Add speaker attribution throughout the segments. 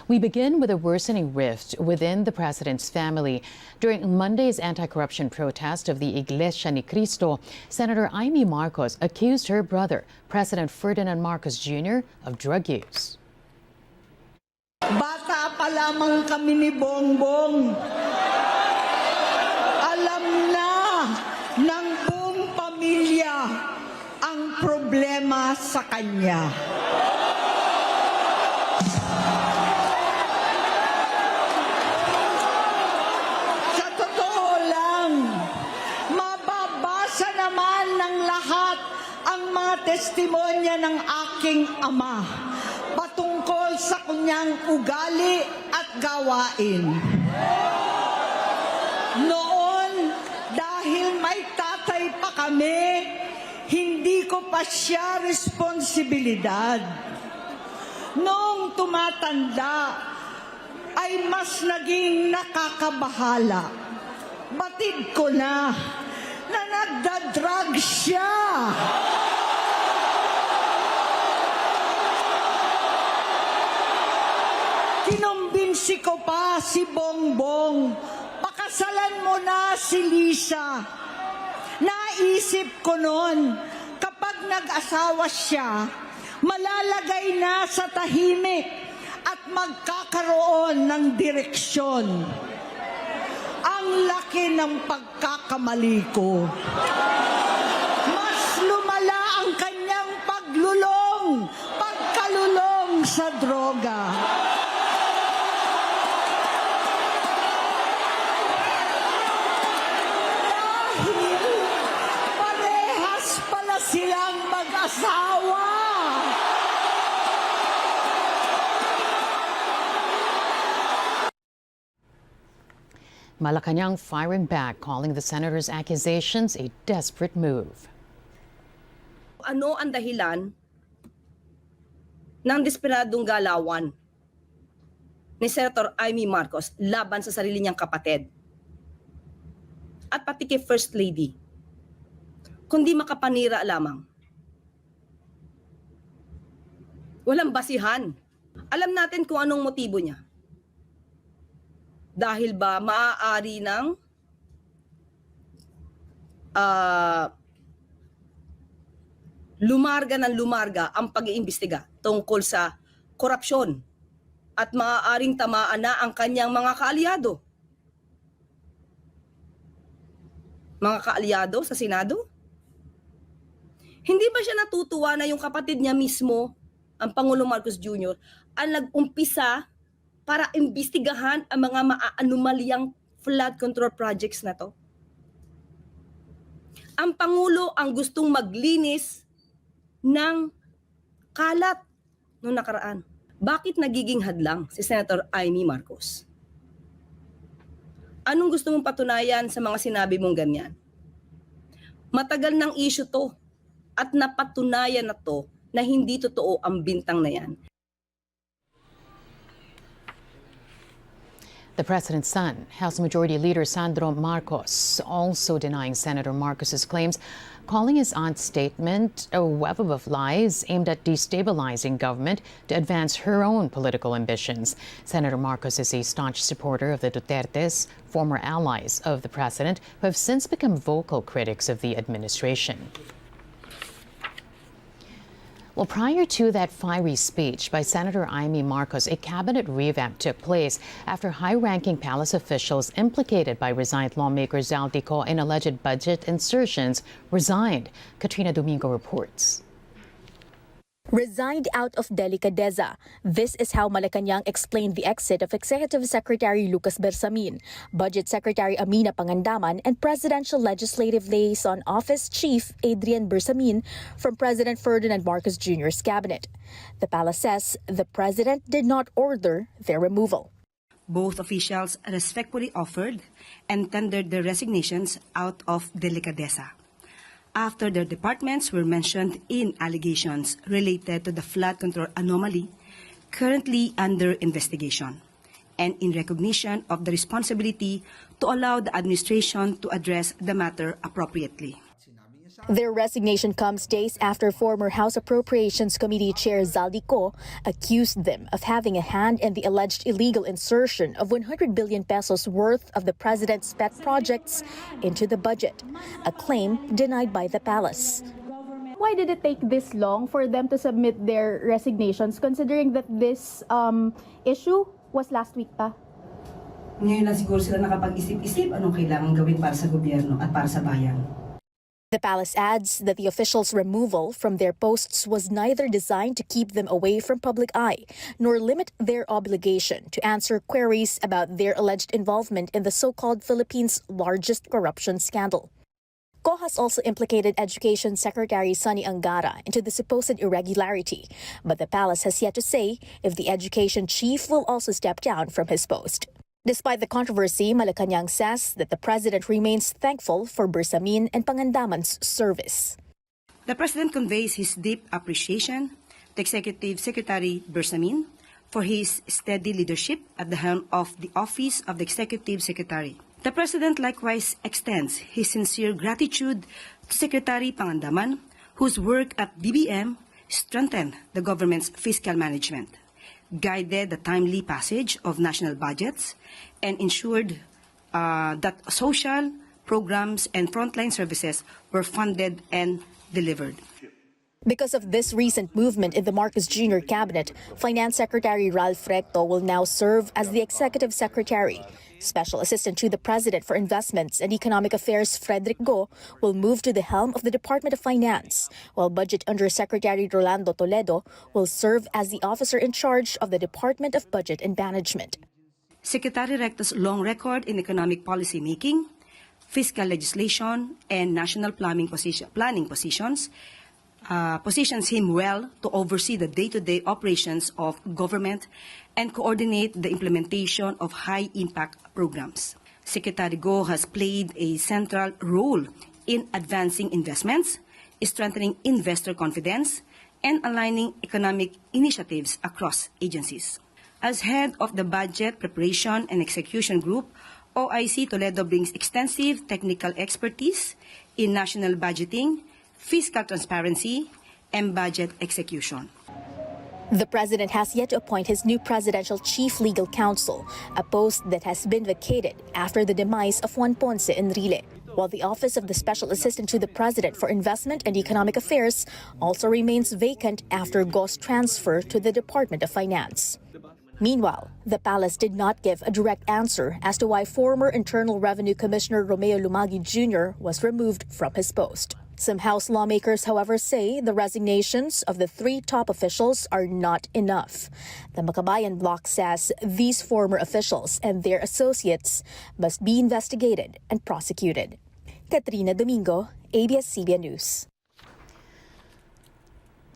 Speaker 1: We begin with a worsening rift within the president's family. During Monday's anti-corruption protest of the Iglesia ni Cristo, Senator Imee Marcos accused her brother, President Ferdinand Marcos Jr., of drug use.
Speaker 2: Bata pa lamang kami ni Bongbong. Alam na ng buong pamilya ang problema sa kanya. Sa totoo lang, mababasa naman ng lahat ang mga testimonya ng aking ama patungkol sa kanyang ugali at gawain. Noon, dahil may tatay pa kami, hindi ko pa siya responsibilidad. Noong tumatanda, ay mas naging nakakabahala. Batid ko na nagdadrag siya. Kinumbinsi ko pa si Bongbong, pakasalan mo na si Lisa. Naisip ko noon, kapag nag-asawa siya, malalagay na sa tahimik at magkakaroon ng direksyon. Ang laki ng pagkakamali ko. Mas lumala ang kanyang pagkalulong sa droga. Silang mag-asawa.
Speaker 1: Malacanang firing back, calling the senator's accusations a desperate move.
Speaker 3: Ano ang dahilan ng desperadong galawan ni Senator Imee Marcos laban sa sarili niyang kapatid at pati kay First Lady? Kundi makapanira lamang. Walang basihan. Alam natin kung anong motibo niya. Dahil ba maaari ng lumarga ang pag-iimbestiga tungkol sa korupsyon at maaaring tamaan na ang kanyang mga kaalyado. Mga kaalyado sa Senado? Hindi ba siya natutuwa na yung kapatid niya mismo, ang Pangulong Marcos Jr., ang nag-umpisa para imbestigahan ang mga maaanomalyang flood control projects na to? Ang Pangulo ang gustong maglinis ng kalat noong nakaraan. Bakit nagiging hadlang si Senator Imee Marcos? Anong gusto mong patunayan sa mga sinabi mong ganyan? Matagal ng issue to. At napatunayan na to na hindi totoo ang bintang na yan.
Speaker 1: The president's son, House Majority Leader Sandro Marcos, also denying Senator Marcos's claims, calling his aunt's statement a web of lies aimed at destabilizing government to advance her own political ambitions. Senator Marcos is a staunch supporter of the Dutertes, former allies of the president, who have since become vocal critics of the administration. Well, prior to that fiery speech by Senator Imee Marcos, a cabinet revamp took place after high-ranking palace officials implicated by resigned lawmaker Zaldico in alleged budget insertions resigned. Katrina Domingo reports.
Speaker 4: Resigned out of delicadeza. This is how Malacanang explained the exit of Executive Secretary Lucas Bersamin, Budget Secretary Amina Pangandaman, and Presidential Legislative Liaison Office Chief Adrian Bersamin from President Ferdinand Marcos Jr.'s cabinet. The palace says the president did not order their removal.
Speaker 5: Both officials respectfully offered and tendered their resignations out of delicadeza, after their departments were mentioned in allegations related to the flood control anomaly currently under investigation, and in recognition of the responsibility to allow the administration to address the matter appropriately.
Speaker 4: Their resignation comes days after former House Appropriations Committee Chair Zaldico accused them of having a hand in the alleged illegal insertion of 100 billion pesos worth of the president's pet projects into the budget, a claim denied by the palace.
Speaker 6: Why did it take this long for them to submit their resignations considering that this issue was last week pa?
Speaker 5: Ngayon lang siguro sila nakapag-isip-isip anong kailangan gawin para sa gobyerno at para sa bayan.
Speaker 4: The palace adds that the officials' removal from their posts was neither designed to keep them away from public eye, nor limit their obligation to answer queries about their alleged involvement in the so-called Philippines' largest corruption scandal. COHAS also implicated Education Secretary Sonny Angara into the supposed irregularity, but the palace has yet to say if the education chief will also step down from his post. Despite the controversy, Malacanang says that the president remains thankful for Bersamin and Pangandaman's service.
Speaker 5: The president conveys his deep appreciation to Executive Secretary Bersamin for his steady leadership at the helm of the Office of the Executive Secretary. The president likewise extends his sincere gratitude to Secretary Pangandaman, whose work at BBM strengthened the government's fiscal management, guided the timely passage of national budgets, and ensured that social programs and frontline services were funded and delivered.
Speaker 4: Because of this recent movement in the Marcos Jr. cabinet, Finance Secretary Ralph Recto will now serve as the Executive Secretary. Special Assistant to the President for Investments and Economic Affairs Frederick Go will move to the helm of the Department of Finance, while Budget Undersecretary Rolando Toledo will serve as the officer in charge of the Department of Budget and Management.
Speaker 5: Secretary Recto's long record in economic policy making, fiscal legislation, and national planning positions positions him well to oversee the day-to-day operations of government and coordinate the implementation of high-impact programs. Secretary Go has played a central role in advancing investments, strengthening investor confidence, and aligning economic initiatives across agencies. As head of the Budget Preparation and Execution Group, OIC Toledo brings extensive technical expertise in national budgeting, fiscal transparency, and budget execution.
Speaker 4: The president has yet to appoint his new presidential chief legal counsel, a post that has been vacated after the demise of Juan Ponce Enrile, while the office of the Special Assistant to the President for Investment and Economic Affairs also remains vacant after Go's transfer to the Department of Finance. Meanwhile, the palace did not give a direct answer as to why former Internal Revenue Commissioner Romeo Lumagi Jr. was removed from his post. Some House lawmakers, however, say the resignations of the three top officials are not enough. The Makabayan bloc says these former officials and their associates must be investigated and prosecuted. Katrina Domingo, ABS-CBN News.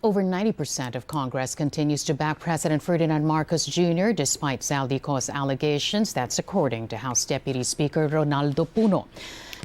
Speaker 1: Over 90% of Congress continues to back President Ferdinand Marcos Jr. despite Zaldico's allegations. That's according to House Deputy Speaker Ronaldo Puno.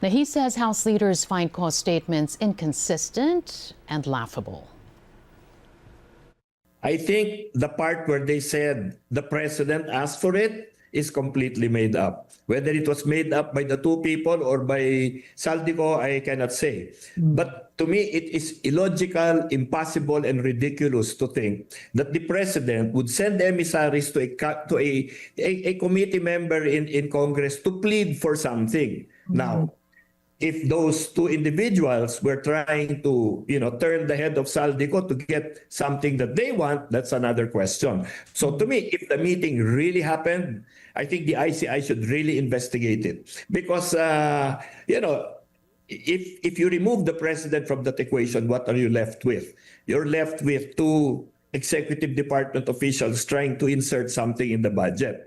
Speaker 1: Now, he says House leaders find Co's statements inconsistent and laughable.
Speaker 7: I think the part where they said the president asked for it is completely made up. Whether it was made up by the two people or by Zaldico, I cannot say. But to me, it is illogical, impossible, and ridiculous to think that the president would send emissaries to a committee member in Congress to plead for something. Now, if those two individuals were trying to, turn the head of Zaldico to get something that they want, that's another question. So to me, if the meeting really happened, I think the ICI should really investigate it. Because, if you remove the president from that equation, what are you left with? You're left with two executive department officials trying to insert something in the budget,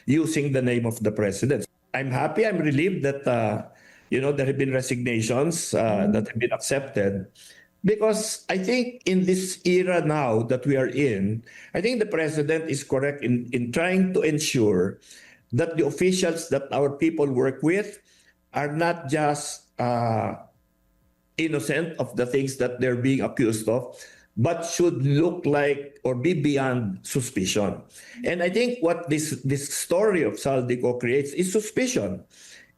Speaker 7: using the name of the president. I'm happy, I'm relieved that there have been resignations that have been accepted, because I think in this era now that we are in, I think the president is correct in trying to ensure that the officials that our people work with are not just innocent of the things that they're being accused of, but should look like or be beyond suspicion. And I think what this story of Zaldico creates is suspicion.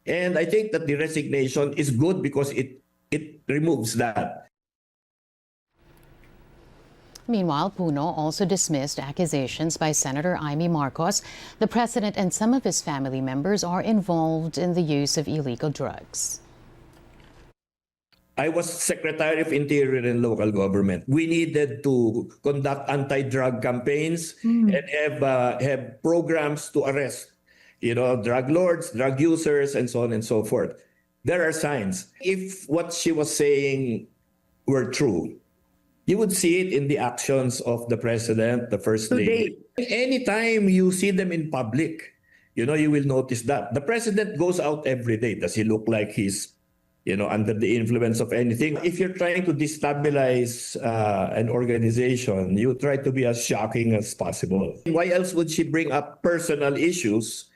Speaker 7: And I think that the resignation is good because it it removes that.
Speaker 1: Meanwhile, Puno also dismissed accusations by Senator Imee Marcos. The president and some of his family members are involved in the use of illegal drugs.
Speaker 7: I was Secretary of Interior and Local Government. We needed to conduct anti-drug campaigns and have programs to arrest, drug lords, drug users, and so on and so forth. There are signs. If what she was saying were true, you would see it in the actions of the president, the first lady. Anytime you see them in public, you will notice that. The president goes out every day. Does he look like he's under the influence of anything? If you're trying to destabilize an organization, you try to be as shocking as possible. Why else would she bring up personal issues